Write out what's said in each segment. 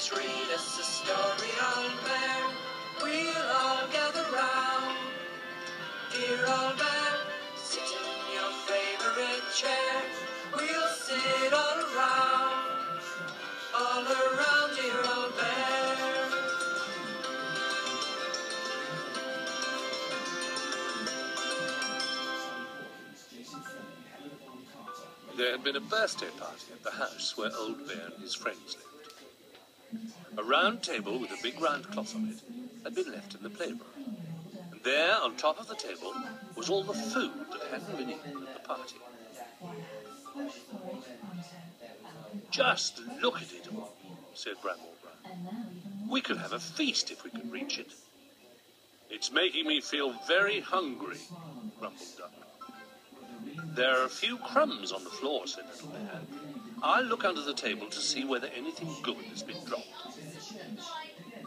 Let's read us a story, old bear. We'll all gather round. Dear old bear, sit in your favorite chair. We'll sit all around, dear old bear. There had been a birthday party at the house where Old Bear and his friends lived. A round table with a big round cloth on it had been left in the playroom. And there, on top of the table, was all the food that hadn't been eaten at the party. "Just look at it all," said Bramble Brown. "We could have a feast if we could reach it." "It's making me feel very hungry," grumbled Duck. "There are a few crumbs on the floor," said Little Bear. "I'll look under the table to see whether anything good has been dropped."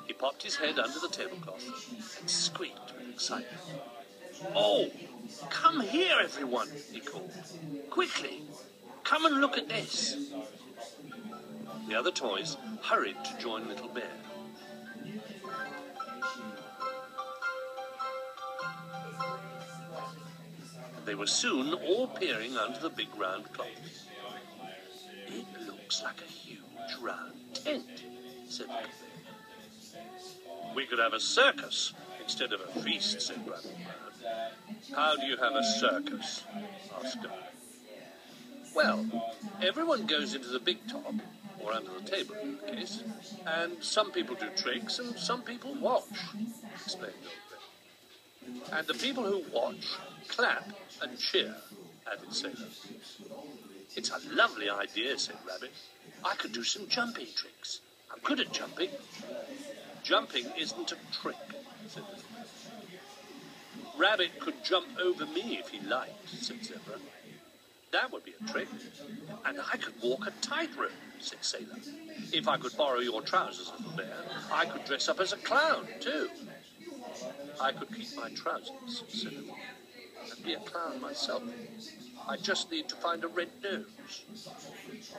He popped his head under the tablecloth and squeaked with excitement. "Oh, come here, everyone," he called. "Quickly, come and look at this." The other toys hurried to join Little Bear. They were soon all peering under the big round cloth. "It looks like a huge round tent," said Little Bear. "We could have a circus instead of a feast," said Bramble Brown. "How do you have a circus?" asked Duck. "Well, everyone goes into the big top, or under the table in the case, and some people do tricks and some people watch," explained Old Bear. "And the people who watch clap and cheer," added Sailor. "It's a lovely idea," said Rabbit. "I could do some jumping tricks. I'm good at jumping." "Jumping isn't a trick," said Little Bear. "Rabbit could jump over me if he liked," said Zebra. "That would be a trick." "And I could walk a tightrope," said Sailor. "If I could borrow your trousers, Little Bear, I could dress up as a clown, too." "I could keep my trousers," said Little Bear, "and be a clown myself. I just need to find a red nose."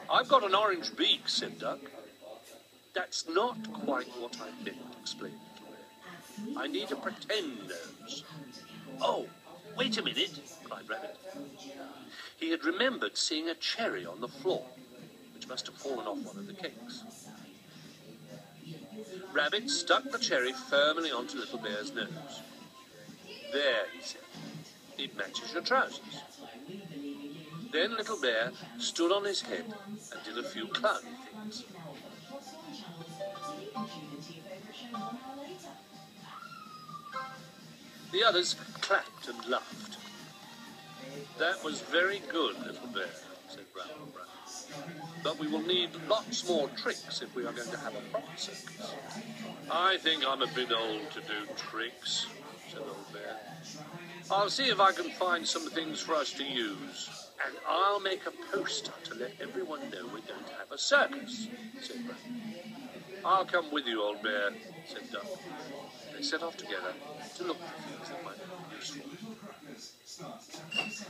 "I've got an orange beak," said Duck. "That's not quite what I meant," explained Little Bear. "I need a pretend nose." "Oh, wait a minute," cried Rabbit. He had remembered seeing a cherry on the floor, which must have fallen off one of the cakes. Rabbit stuck the cherry firmly onto Little Bear's nose. "There," he said. "It matches your trousers." Then Little Bear stood on his head and did a few clowny things. The others clapped and laughed. "That was very good, Little Bear," said Bramble Brown. "But we will need lots more tricks if we are going to have a proper circus." "I think I'm a bit old to do tricks," said Old Bear. "I'll see if I can find some things for us to use. And I'll make a poster to let everyone know we're going to have a circus," said Bramble. "I'll come with you, Old Bear," said Duck. They set off together to look for things that might be useful.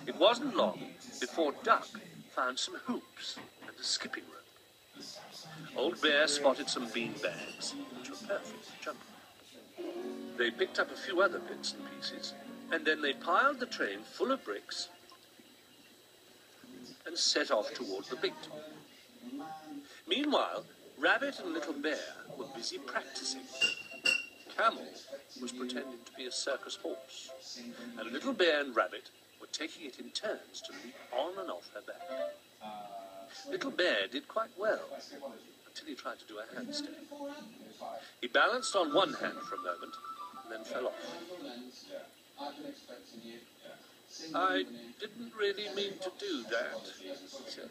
It wasn't long before Duck found some hoops and a skipping rope. Old Bear spotted some bean bags, which were perfect for jumping. They picked up a few other bits and pieces, and then they piled the train full of bricks and set off toward the big top. Meanwhile, Rabbit and Little Bear were busy practicing. Camel was pretending to be a circus horse, and Little Bear and Rabbit were taking it in turns to leap on and off her back. Little Bear did quite well, until he tried to do a handstand. He balanced on one hand for a moment, and then fell off. "I didn't really mean to do that," he said.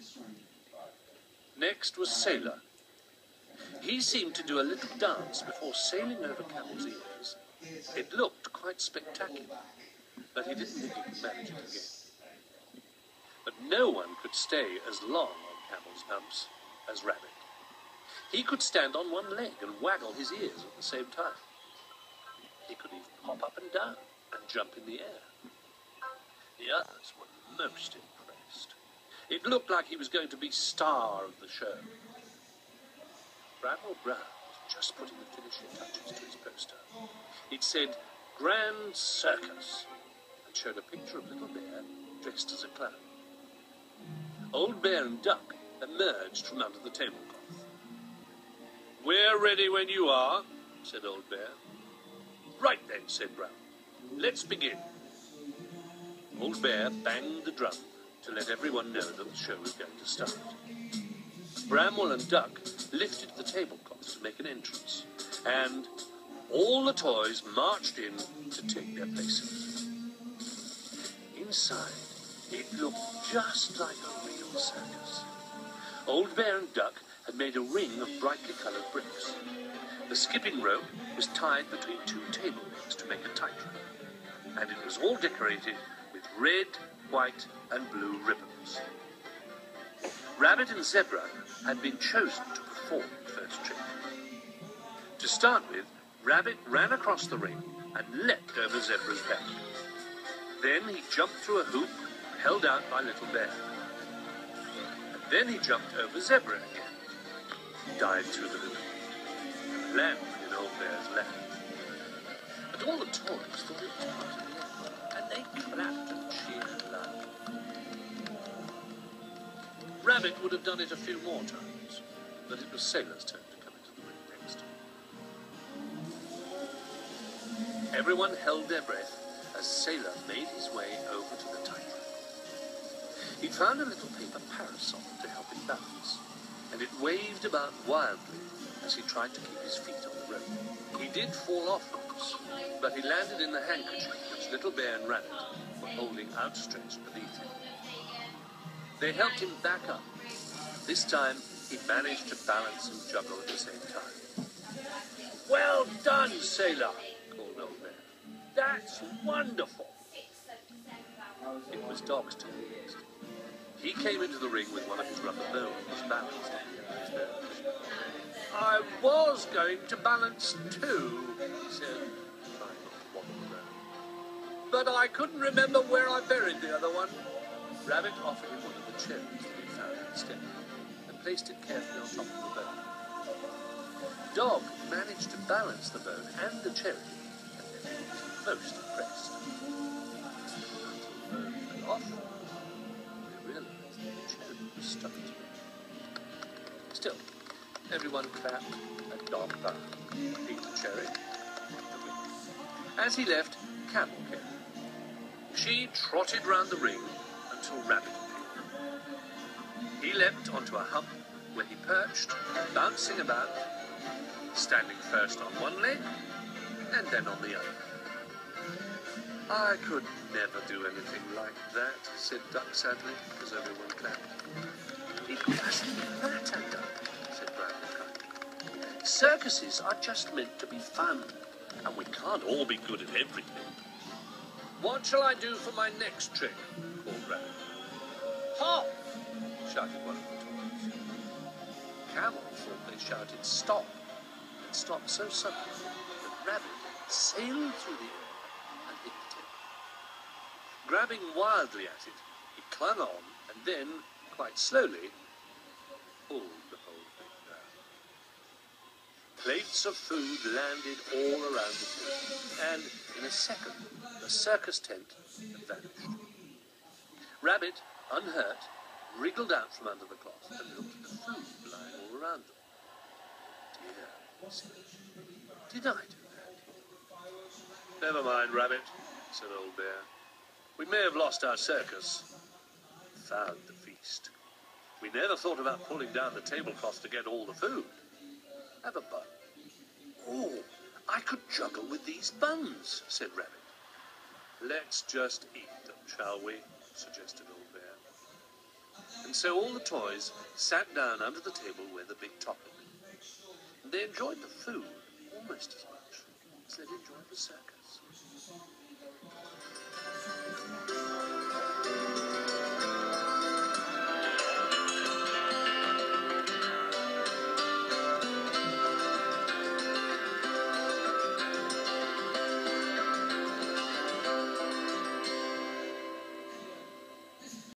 Next was Sailor. He seemed to do a little dance before sailing over Camel's ears. It looked quite spectacular, but he didn't think he could manage it again. But no one could stay as long on Camel's humps as Rabbit. He could stand on one leg and waggle his ears at the same time. He could even hop up and down and jump in the air. The others were most impressed. It looked like he was going to be star of the show. Bramble Brown was just putting the finishing touches to his poster. It said, Grand Circus, and showed a picture of Little Bear dressed as a clown. Old Bear and Duck emerged from under the tablecloth. We're ready when you are, said Old Bear. Right then, said Brown. Let's begin. Old Bear banged the drum to let everyone know that the show was going to start. Bramwell and Duck lifted the tablecloth to make an entrance, and all the toys marched in to take their places. Inside, it looked just like a real circus. Old Bear and Duck had made a ring of brightly coloured bricks. The skipping rope was tied between two table legs to make a tightrope, and it was all decorated with red, white, and blue ribbons. Rabbit and Zebra had been chosen to perform the first trick. To start with, Rabbit ran across the ring and leapt over Zebra's back. Then he jumped through a hoop held out by Little Bear. And then he jumped over Zebra again, dived through the hoop, and landed in Old Bear's lap. But all the toys thought it was part of the act, and they clapped and cheered loud. Rabbit would have done it a few more times, but it was Sailor's turn to come into the ring next. Everyone held their breath as Sailor made his way over to the tightrope. He found a little paper parasol to help him balance, and it waved about wildly as he tried to keep his feet on the rope. He did fall off once, but he landed in the handkerchief which Little Bear and Rabbit were holding outstretched beneath him. They helped him back up. This time, he managed to balance and juggle at the same time. Well done, Sailor, called Old Bear. That's wonderful. It was Dog's turn next. He came into the ring with one of his rubber bones balanced on the end of his nose. I was going to balance too, he said, trying not to wobble around. But I couldn't remember where I buried the other one. Rabbit offered him one of the cherries that he found instead, and placed it carefully on top of the bone. Dog managed to balance the bone and the cherry, and then he was most impressed. Until the bone fell off, they realized that the cherry was stuck to it. Still, everyone clapped, and Dog bowed, ate the cherry, and went. As he left, Camel came. She trotted round the ring until Rabbit appeared. He leapt onto a hump where he perched, bouncing about, standing first on one leg and then on the other. I could never do anything like that, said Duck sadly, as everyone clapped. It doesn't matter, Duck, said Bramwell kindly. Circuses are just meant to be fun, and we can't all be good at everything. What shall I do for my next trick? Called Rabbit. Hop! Shouted one of the toys. Camel thought they shouted stop, and stopped so suddenly that Rabbit sailed through the air and hit the table. Grabbing wildly at it, he clung on and then, quite slowly, pulled the whole thing down. Plates of food landed all around the table, and in a second the circus tent had vanished. Rabbit, unhurt, wriggled out from under the cloth and looked at the food lying all around them. Dear, he said, did I do that? Never mind, Rabbit, said Old Bear. We may have lost our circus, found the feast. We never thought about pulling down the tablecloth to get all the food. Have a bun. Oh, I could juggle with these buns, said Rabbit. Let's just eat them, shall we? Suggested Old Bear. And so all the toys sat down under the table where the big top had been. And they enjoyed the food almost as much as they'd enjoyed the circus.